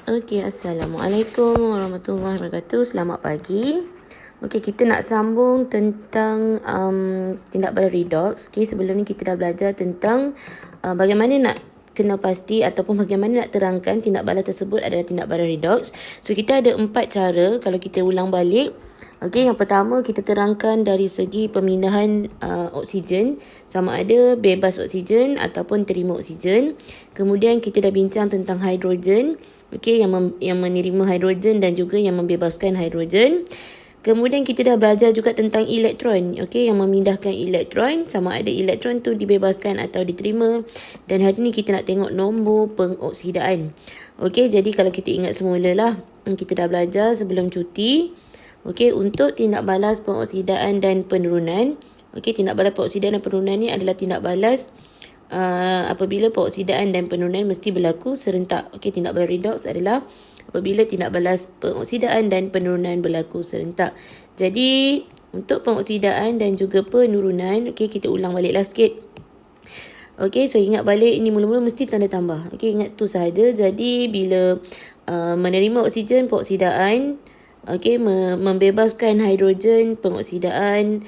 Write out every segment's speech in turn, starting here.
Okey, Assalamualaikum warahmatullahi wabarakatuh. Selamat pagi. Okey, kita nak sambung tentang tindak balas redox. Okey, sebelum ni kita dah belajar tentang bagaimana nak kenal pasti ataupun bagaimana nak terangkan tindak balas tersebut adalah tindak balas redox. So, kita ada 4 cara kalau kita ulang balik. Okey, yang pertama kita terangkan dari segi pemindahan oksigen, sama ada bebas oksigen ataupun terima oksigen. Kemudian kita dah bincang tentang hidrogen, okey, yang menerima hidrogen dan juga yang membebaskan hidrogen. Kemudian kita dah belajar juga tentang elektron, okey, yang memindahkan elektron, sama ada elektron tu dibebaskan atau diterima. Dan hari ni kita nak tengok nombor pengoksidaan. Okey, jadi kalau kita ingat semula lah, kita dah belajar sebelum cuti. Okey, untuk tindak balas pengoksidaan dan penurunan. Okey, tindak balas pengoksidaan dan penurunan ni adalah tindak balas apabila pengoksidaan dan penurunan mesti berlaku serentak. Okey, tindak balas redox adalah apabila tindak balas pengoksidaan dan penurunan berlaku serentak. Jadi, untuk pengoksidaan dan juga penurunan, okey, kita ulang baliklah sikit. Okey, so ingat balik ini mula-mula mesti tanda tambah. Okey, ingat tu sahaja. Jadi, bila menerima oksigen, pengoksidaan, okey, membebaskan hidrogen, pengoksidaan.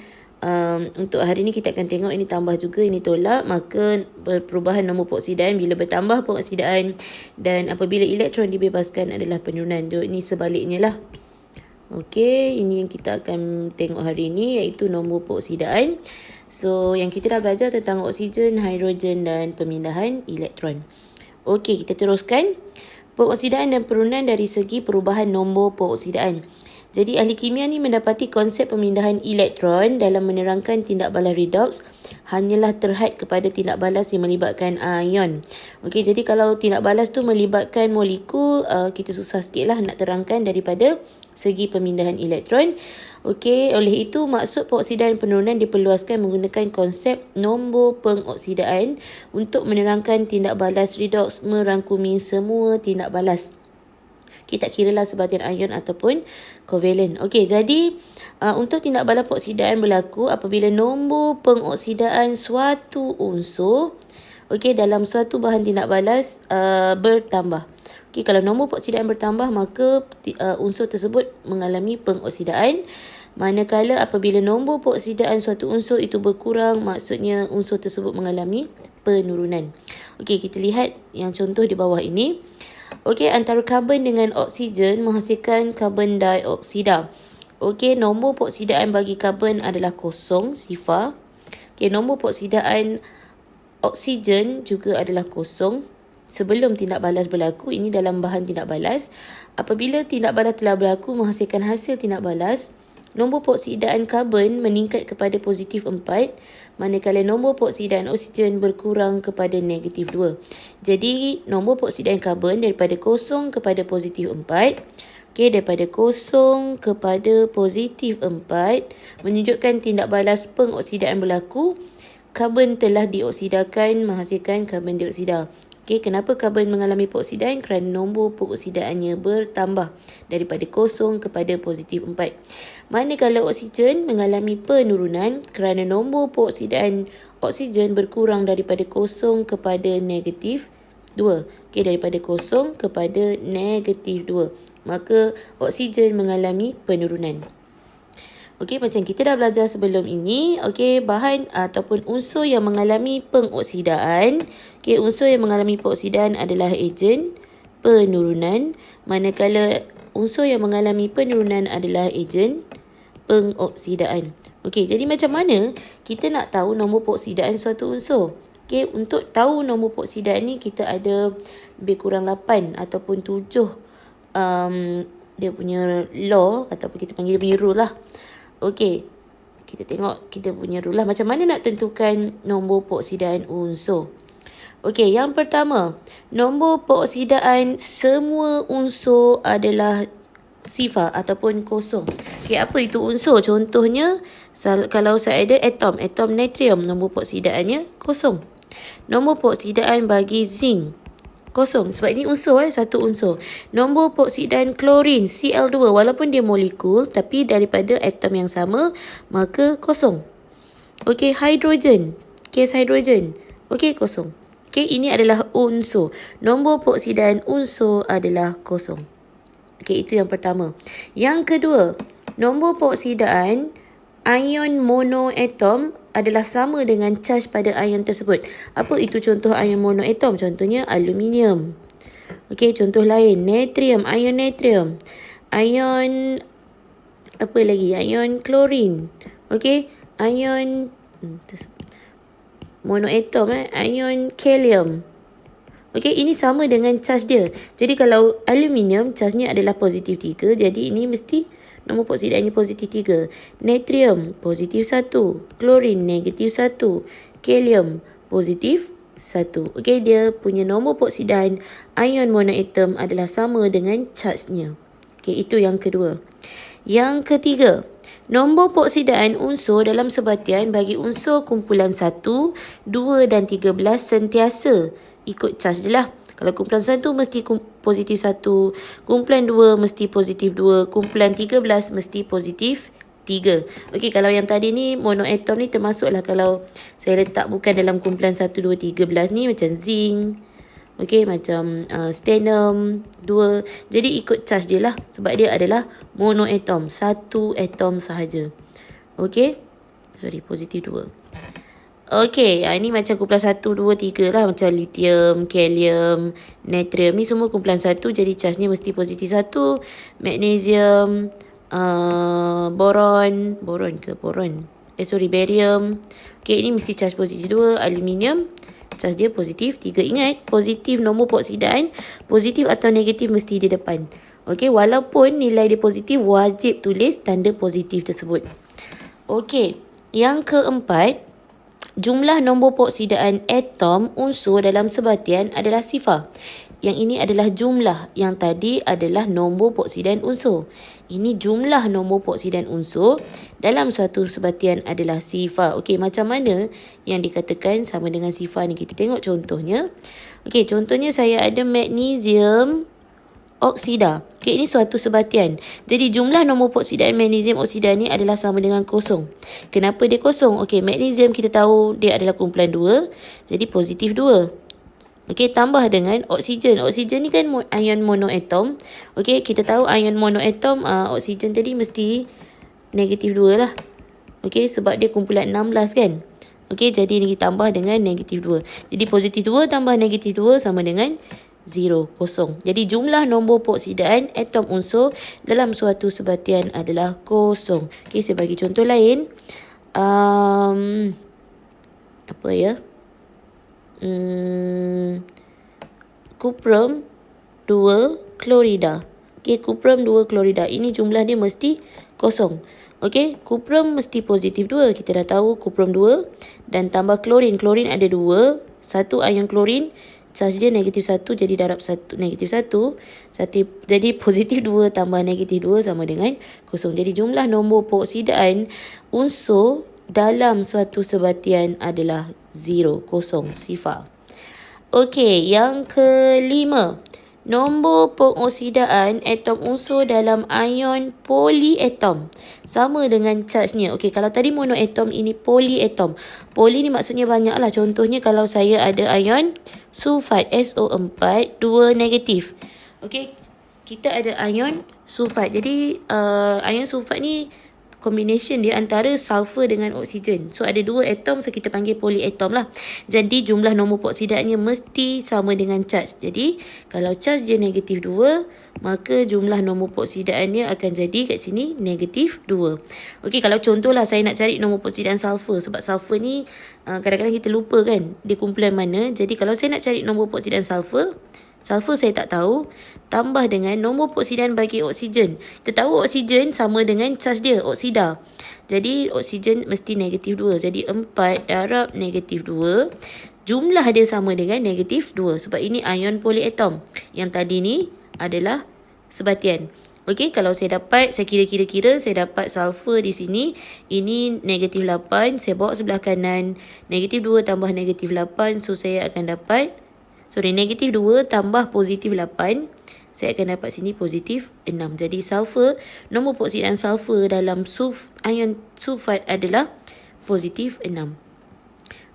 Untuk hari ni kita akan tengok ini tambah juga, ini tolak. Maka perubahan nombor pengoksidaan bila bertambah pengoksidaan, dan apabila elektron dibebaskan adalah penurunan. So, ini sebaliknya lah. Okey, ini yang kita akan tengok hari ni, iaitu nombor pengoksidaan. So, yang kita dah belajar tentang oksigen, hidrogen dan pemindahan elektron. Okey, kita teruskan. Pengoksidaan dan penurunan dari segi perubahan nombor pengoksidaan. Jadi, ahli kimia ni mendapati konsep pemindahan elektron dalam menerangkan tindak balas redox hanyalah terhad kepada tindak balas yang melibatkan ion. Okey, jadi kalau tindak balas tu melibatkan molekul, kita susah sikit lah nak terangkan daripada segi pemindahan elektron. Okey, oleh itu maksud pengoksidaan penurunan diperluaskan menggunakan konsep nombor pengoksidaan untuk menerangkan tindak balas redox merangkumi semua tindak balas. Kita tak kiralah sebatian ion ataupun kovalen. Okey, jadi untuk tindak balas pengoksidaan berlaku apabila nombor pengoksidaan suatu unsur, okey, dalam suatu bahan tindak balas bertambah. Okey, kalau nombor pengoksidaan bertambah, maka unsur tersebut mengalami pengoksidaan. Manakala apabila nombor pengoksidaan suatu unsur itu berkurang, maksudnya unsur tersebut mengalami penurunan. Okey, kita lihat yang contoh di bawah ini. Okey, antara karbon dengan oksigen menghasilkan karbon dioksida. Okey, nombor pengoksidaan bagi karbon adalah kosong, sifar. Okey, nombor pengoksidaan oksigen juga adalah kosong. Sebelum tindak balas berlaku, ini dalam bahan tindak balas. Apabila tindak balas telah berlaku menghasilkan hasil tindak balas, nombor pengoksidaan karbon meningkat kepada positif 4, manakala nombor pengoksidaan oksigen berkurang kepada negatif 2. Jadi, nombor pengoksidaan karbon daripada kosong kepada positif 4, okey, daripada kosong kepada positif 4, menunjukkan tindak balas pengoksidaan berlaku. Karbon telah dioksidakan menghasilkan karbon dioksida. Okey, kenapa karbon mengalami pengoksidaan? Kerana nombor pengoksidaannya bertambah daripada kosong kepada positif 4. Manakala oksigen mengalami penurunan kerana nombor pengoksidaan oksigen berkurang daripada kosong kepada negatif 2. Okey, daripada kosong kepada negatif 2. Maka oksigen mengalami penurunan. Okey, macam kita dah belajar sebelum ini, okey, bahan ataupun unsur yang mengalami pengoksidaan, okey, unsur yang mengalami pengoksidaan adalah ejen penurunan, manakala unsur yang mengalami penurunan adalah ejen pengoksidaan. Okey, jadi macam mana kita nak tahu nombor pengoksidaan suatu unsur? Okey, untuk tahu nombor pengoksidaan ni kita ada lebih kurang 8 ataupun 7 dia punya law, ataupun kita panggil dia punya rule lah. Okey, kita tengok kita punya rule lah. Macam mana nak tentukan nombor pengoksidaan unsur? Okey, yang pertama, nombor pengoksidaan semua unsur adalah sifar ataupun kosong. Okey, apa itu unsur? Contohnya, kalau saya ada atom natrium, nombor pengoksidaannya kosong. Nombor pengoksidaan bagi zinc, kosong. Sebab ini unsur, satu unsur. Nombor pengoksidaan klorin, Cl2, walaupun dia molekul, tapi daripada atom yang sama, maka kosong. Okey, hidrogen, kes hidrogen, okey, kosong. Okey, ini adalah unsur. Nombor peroksidan unsur adalah kosong. Okey, itu yang pertama. Yang kedua, nombor peroksidan ion monoatom adalah sama dengan charge pada ion tersebut. Apa itu contoh ion monoatom? Contohnya aluminium. Okey, contoh lain, natrium, ion natrium. Ion apa lagi? Ion klorin. Okey, ion monoatom ion kalium. Okey, ini sama dengan charge dia. Jadi kalau aluminium charge-nya adalah positif 3, jadi ini mesti nombor peroksidannya positif 3. Natrium positif 1, klorin negatif 1, kalium positif 1. Okey, dia punya nombor peroksidan ion monoatom adalah sama dengan charge-nya. Okey, itu yang kedua. Yang ketiga, nombor peroksidan unsur dalam sebatian bagi unsur kumpulan 1, 2 dan 13 sentiasa ikut charge je lah. Kalau kumpulan 1 mesti positif 1, kumpulan 2 mesti positif 2, kumpulan 13 mesti positif 3. Okey, kalau yang tadi ni monoatom ni termasuklah kalau saya letak bukan dalam kumpulan 1, 2, 13 ni macam zinc. Okey, macam stannum 2. Jadi ikut charge dia lah sebab dia adalah monoatom, satu atom sahaja. Okey. Sorry, positif 2. Okey, ini macam kumpulan 1, 2, 3 lah. Macam lithium, kalium, natrium. Ni semua kumpulan 1, jadi charge-nya mesti positif 1. Magnesium, boron. Barium. Okey, ini mesti charge positif 2. Aluminium, charge dia positif 3. Ingat, positif nombor peroksidan, positif atau negatif mesti di depan. Okey, walaupun nilai dia positif, wajib tulis tanda positif tersebut. Okey, yang keempat, jumlah nombor peroksidan atom unsur dalam sebatian adalah sifar. Yang ini adalah jumlah, yang tadi adalah nombor peroksidan unsur. Ini jumlah nombor peroksidan unsur dalam suatu sebatian adalah sifar. Okey, macam mana yang dikatakan sama dengan sifar ni? Kita tengok contohnya. Okey, contohnya saya ada magnesium oksida. Okey, ini suatu sebatian. Jadi jumlah nombor peroksidan magnesium oksida ni adalah sama dengan kosong. Kenapa dia kosong? Okey, magnesium kita tahu dia adalah kumpulan 2. Jadi positif 2. Okey, tambah dengan oksigen. Oksigen ni kan ion monoatom. Okey, kita tahu ion monoatom, oksigen tadi mesti negatif 2 lah. Okey, sebab dia kumpulan 16 kan. Okey, jadi ni kita tambah dengan negatif 2. Jadi positif 2 tambah negatif 2 sama dengan 0, kosong. Jadi jumlah nombor peroksidan atom unsur dalam suatu sebatian adalah kosong. Okey, saya bagi contoh lain. Apa ya? Cuprum 2 klorida. Okey, cuprum 2 klorida. Ini jumlah dia mesti kosong. Okey, cuprum mesti positif 2. Kita dah tahu cuprum 2 dan tambah klorin. Klorin ada 2. Satu ion klorin, charge dia negatif 1, jadi darab 1 negatif 1. Jadi positif 2 tambah negatif 2 sama dengan kosong. Jadi jumlah nombor peroksidan unsur dalam suatu sebatian adalah 0, kosong, sifar. Okey, yang kelima. Nombor pengoksidaan atom unsur dalam ion polyatom sama dengan charge-nya. Okey, kalau tadi monoatom, ini polyatom. Poly ni maksudnya banyak lah. Contohnya kalau saya ada ion sulfat SO4 2 negatif. Okey, kita ada ion sulfat. Jadi ion sulfat ni combination dia antara sulfur dengan oksigen. So ada 2 atom, so kita panggil polyatom lah. Jadi jumlah nombor peroksidannya mesti sama dengan charge. Jadi kalau charge dia negatif 2, maka jumlah nombor peroksidannya akan jadi kat sini negatif 2. Okey, kalau contohlah saya nak cari nombor peroksidan sulfur, sebab sulfur ni kadang-kadang kita lupa kan dia kumpulan mana. Jadi kalau saya nak cari nombor peroksidan sulfur saya tak tahu, tambah dengan nombor peroksidan bagi oksigen. Kita tahu oksigen sama dengan charge dia, oksida. Jadi oksigen mesti negatif 2. Jadi 4 darab negatif 2. Jumlah dia sama dengan negatif 2. Sebab ini ion polyatom. Yang tadi ni adalah sebatian. Okey, kalau saya kira-kira saya dapat sulfur di sini. Ini negatif 8. Saya bawa sebelah kanan. Negatif 2 tambah negatif 8. So saya akan dapat negatif 2 tambah positif 8. Saya akan dapat sini positif 6. Jadi sulfur, nombor peroksidan sulfur dalam ion sulfat adalah positif 6.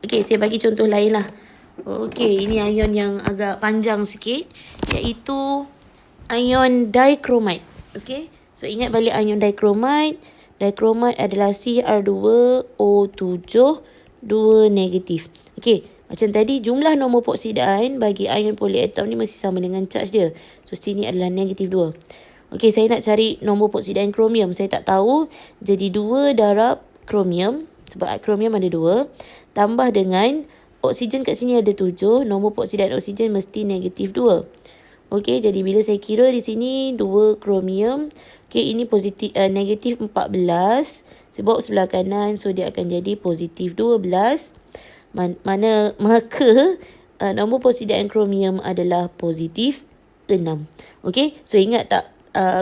Okey, saya bagi contoh lain lah. Okey, ini ion yang agak panjang sikit, iaitu ion dichromate. Okey, so ingat balik ion dichromate. Dichromate adalah Cr2O7 2 negatif. Okey, macam tadi jumlah nombor peroksidan bagi ion polyatom ni masih sama dengan charge dia. So sini adalah negatif 2. Okey, saya nak cari nombor peroksidan kromium. Saya tak tahu, jadi 2 darab kromium, sebab kromium ada 2, tambah dengan oksigen kat sini ada 7, nombor peroksidan oksigen mesti negatif 2. Okey, jadi bila saya kira di sini 2 kromium, okey, ini positif negatif 14. Saya bawa sebelah kanan, so dia akan jadi positif 12. Maka nombor peroksidan kromium adalah positif 6. Okey, so ingat tak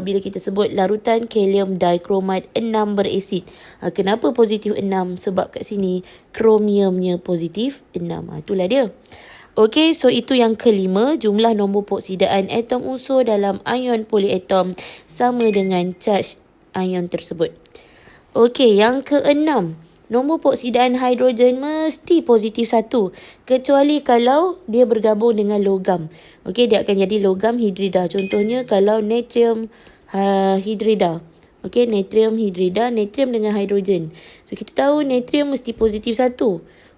bila kita sebut larutan kalium dichromate 6 berasid. Kenapa positif 6? Sebab kat sini kromiumnya positif 6. Itulah dia. Okey, so itu yang kelima, jumlah nombor peroksidan atom unsur dalam ion polyatom sama dengan charge ion tersebut. Okey, yang keenam, nombor peroksidan hidrogen mesti positif 1, kecuali kalau dia bergabung dengan logam. Okey, dia akan jadi logam hidrida. Contohnya kalau natrium hidrida. Okey, natrium hidrida, natrium dengan hidrogen. So kita tahu natrium mesti positif 1.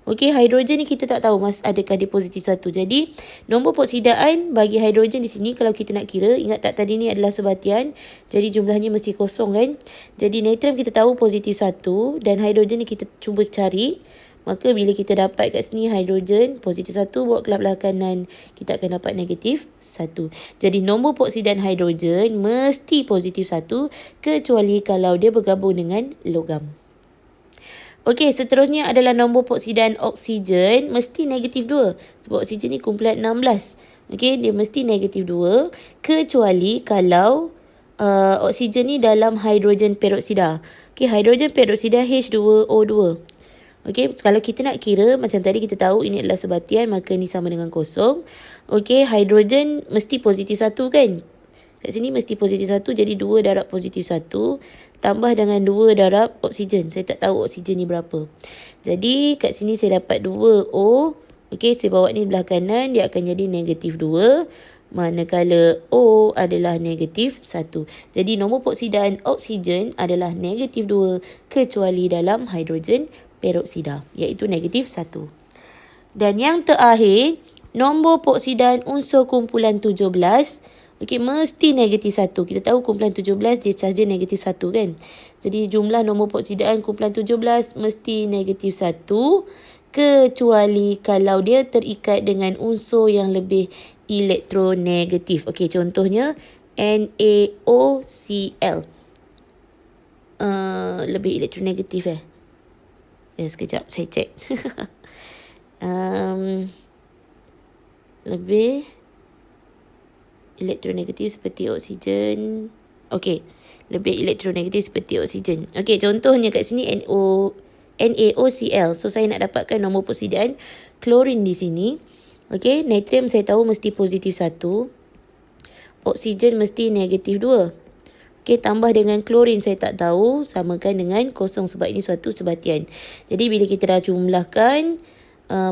Okey, hidrogen ni kita tak tahu adakah dia positif 1. Jadi, nombor peroksidan bagi hidrogen di sini kalau kita nak kira, ingat tak tadi ni adalah sebatian. Jadi jumlahnya mesti kosong kan. Jadi natrium kita tahu positif 1 dan hidrogen ni kita cuba cari. Maka bila kita dapat kat sini hidrogen positif 1, bawa ke belah kanan, kita akan dapat negatif 1. Jadi nombor peroksidan hidrogen mesti positif 1 kecuali kalau dia bergabung dengan logam. Okey, seterusnya adalah nombor peroksidan oksigen mesti negatif 2. Sebab oksigen ni kumpulan 16. Okey, dia mesti negatif 2 kecuali kalau oksigen ni dalam hidrogen peroksida. Okey, hidrogen peroksida H2O2. Okey, kalau kita nak kira, macam tadi kita tahu ini adalah sebatian, maka ni sama dengan kosong. Okey, hidrogen mesti positif 1 kan? Kat sini mesti positif 1, jadi 2 darab positif 1 tambah dengan 2 darab oksigen. Saya tak tahu oksigen ni berapa. Jadi kat sini saya dapat 2O. Okey, saya bawa ni belah kanan, dia akan jadi negatif 2. Manakala O adalah negatif 1. Jadi nombor peroksidan oksigen adalah negatif 2 kecuali dalam hidrogen peroksida, iaitu negatif 1. Dan yang terakhir, nombor peroksidan unsur kumpulan 17. Okey, mesti negatif 1. Kita tahu kumpulan 17 dia charge negatif 1 kan. Jadi jumlah nombor peroksidan kumpulan 17 mesti negatif 1 kecuali kalau dia terikat dengan unsur yang lebih elektronegatif. Okey, contohnya NaOCl. Lebih elektronegatif sekejap saya cek. Lebih elektronegatif seperti oksigen. Okey, lebih elektronegatif seperti oksigen. Okey, contohnya kat sini NaOCl. So saya nak dapatkan nombor peroksidan klorin di sini. Okey, natrium saya tahu mesti positif 1. Oksigen mesti negatif 2. Okey, tambah dengan klorin saya tak tahu, samakan dengan kosong sebab ini suatu sebatian. Jadi bila kita dah jumlahkan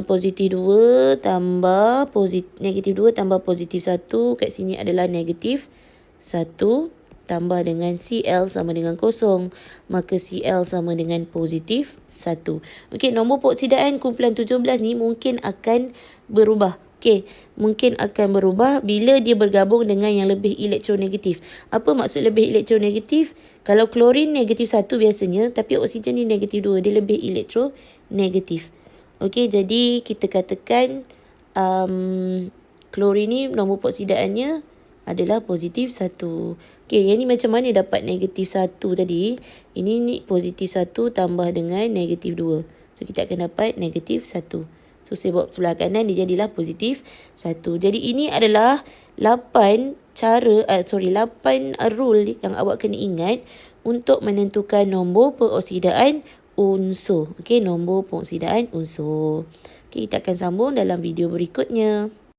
positif 2 tambah negatif 2 tambah positif 1, kat sini adalah negatif 1 tambah dengan Cl sama dengan kosong, maka Cl sama dengan positif 1. Okey, nombor peroksidan kumpulan 17 ni mungkin akan berubah. Okey, mungkin akan berubah bila dia bergabung dengan yang lebih elektronegatif. Apa maksud lebih elektronegatif? Kalau klorin negatif 1 biasanya, tapi oksigen ni negatif 2, dia lebih elektronegatif. Okey, jadi kita katakan klorin ni nombor peroksidannya adalah positif 1. Okey, yang ni macam mana dapat negatif 1 tadi? Ini ni positif 1 tambah dengan negatif 2. So kita akan dapat negatif 1. So saya bawa sebelah kanan, dia jadilah positif 1. Jadi ini adalah 8 rule yang awak kena ingat untuk menentukan nombor peroksidan unsur. Okey, nombor peroksidan unsur. Okey, kita akan sambung dalam video berikutnya.